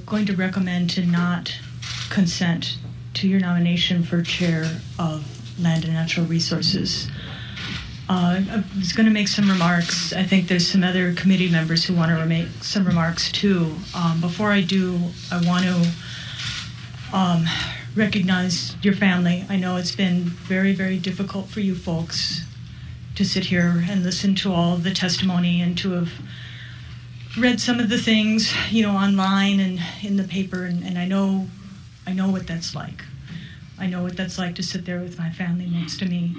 going to recommend to not consent to your nomination for chair of Land and Natural Resources. I was going to make some remarks. I think there's some other committee members who want to make some remarks too. Before I do, I want to recognize your family. I know it's been very, very difficult for you folks to sit here and listen to all of the testimony and to have read some of the things, online and in the paper, and I know what that's like. I know what that's like to sit there with my family next to me.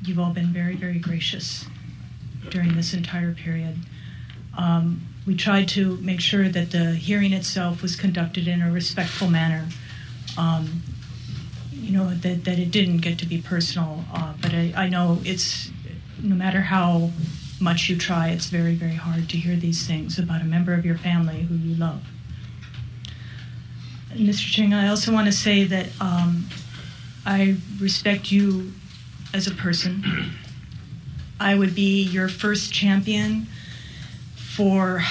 You've all been very, very gracious during this entire period. We tried to make sure that the hearing itself was conducted in a respectful manner, that it didn't get to be personal. But I know it's, no matter how much you try, it's very, very hard to hear these things about a member of your family who you love. And Mr. Ching, I also want to say that I respect you as a person. I would be your first champion for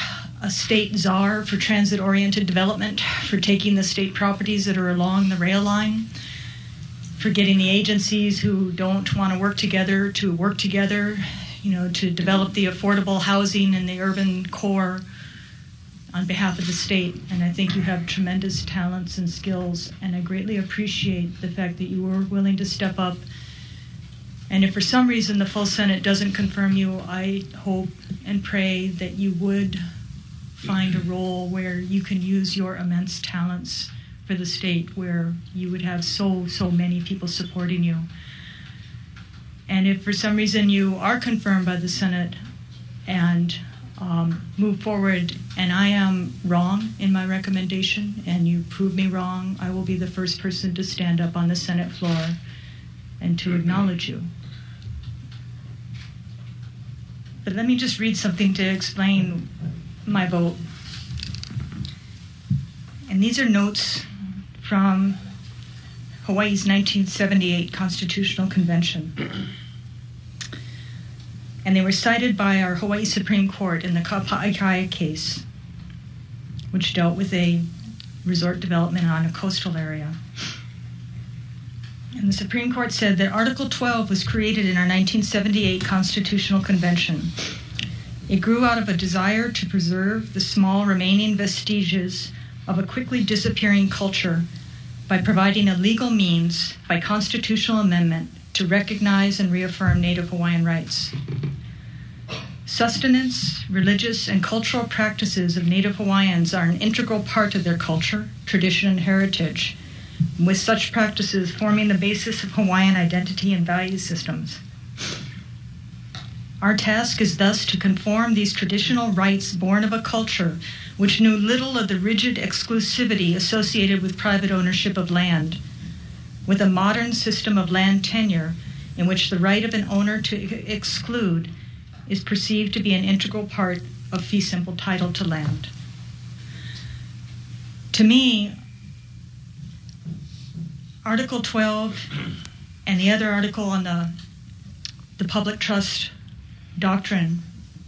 a state czar for transit-oriented development, for taking the state properties that are along the rail line, for getting the agencies who don't want to work together, to develop the affordable housing in the urban core on behalf of the state. And I think you have tremendous talents and skills, and I greatly appreciate the fact that you were willing to step up. And if for some reason the full Senate doesn't confirm you, I hope and pray that you would find a role where you can use your immense talents for the state, where you would have so many people supporting you. And if for some reason you are confirmed by the Senate and move forward, and I am wrong in my recommendation and you prove me wrong, I will be the first person to stand up on the Senate floor and to acknowledge you. But let me just read something to explain my vote. And these are notes from Hawaii's 1978 Constitutional Convention. And they were cited by our Hawaii Supreme Court in the Kapa'aikai case, which dealt with a resort development on a coastal area. And the Supreme Court said that Article 12 was created in our 1978 Constitutional Convention. It grew out of a desire to preserve the small remaining vestiges of a quickly disappearing culture by providing a legal means by constitutional amendment to recognize and reaffirm Native Hawaiian rights. Sustenance, religious, and cultural practices of Native Hawaiians are an integral part of their culture, tradition, and heritage, with such practices forming the basis of Hawaiian identity and value systems. Our task is thus to conform these traditional rights born of a culture which knew little of the rigid exclusivity associated with private ownership of land, with a modern system of land tenure in which the right of an owner to exclude is perceived to be an integral part of fee simple title to land. To me, Article 12 and the other article on the public trust doctrine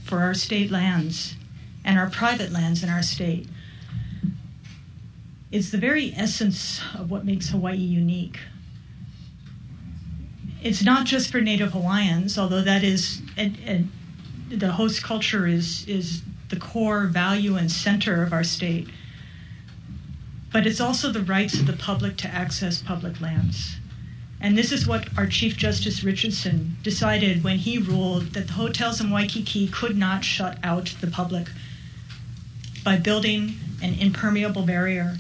for our state lands and our private lands in our state is the very essence of what makes Hawaii unique. It's not just for Native Hawaiians, although that is, the host culture is the core value and center of our state. But it's also the rights of the public to access public lands. And this is what our Chief Justice Richardson decided when he ruled that the hotels in Waikiki could not shut out the public by building an impermeable barrier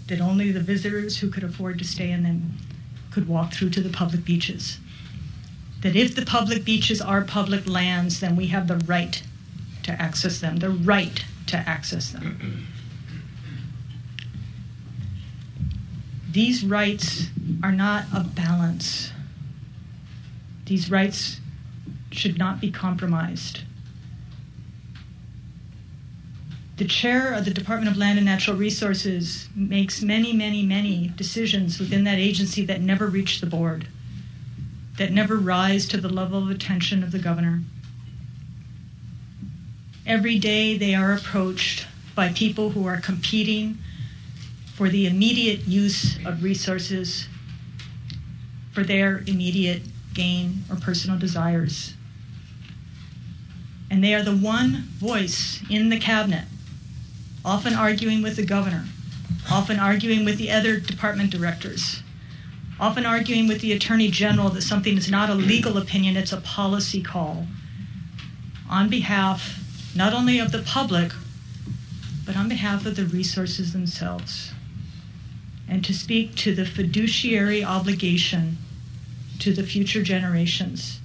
that only the visitors who could afford to stay in them could walk through to the public beaches. That if the public beaches are public lands, then we have the right to access them, the right to access them. These rights are not a balance. These rights should not be compromised. The chair of the Department of Land and Natural Resources makes many decisions within that agency that never reach the board, that never rise to the level of attention of the governor. Every day they are approached by people who are competing for the immediate use of resources for their immediate gain or personal desires. And they are the one voice in the cabinet, often arguing with the governor, often arguing with the other department directors, often arguing with the attorney general that something is not a legal opinion, it's a policy call, on behalf not only of the public, but on behalf of the resources themselves. And to speak to the fiduciary obligation to the future generations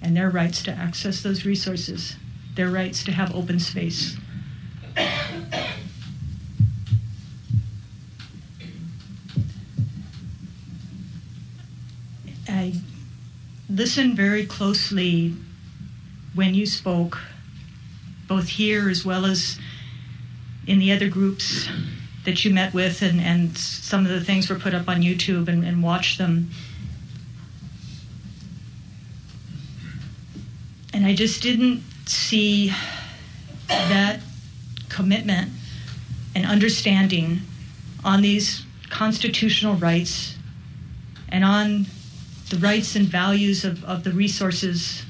and their rights to access those resources, their rights to have open space. I listened very closely when you spoke, both here as well as in the other groups that you met with, and some of the things were put up on YouTube and watched them. And I just didn't see that commitment and understanding on these constitutional rights and on the rights and values of the resources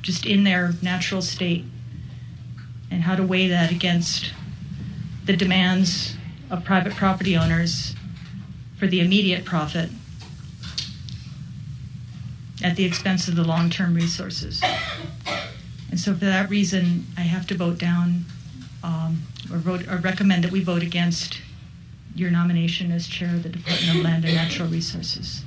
just in their natural state, and how to weigh that against the demands of private property owners for the immediate profit at the expense of the long-term resources. And so for that reason, I have to vote down or recommend that we vote against your nomination as chair of the Department of Land and Natural Resources.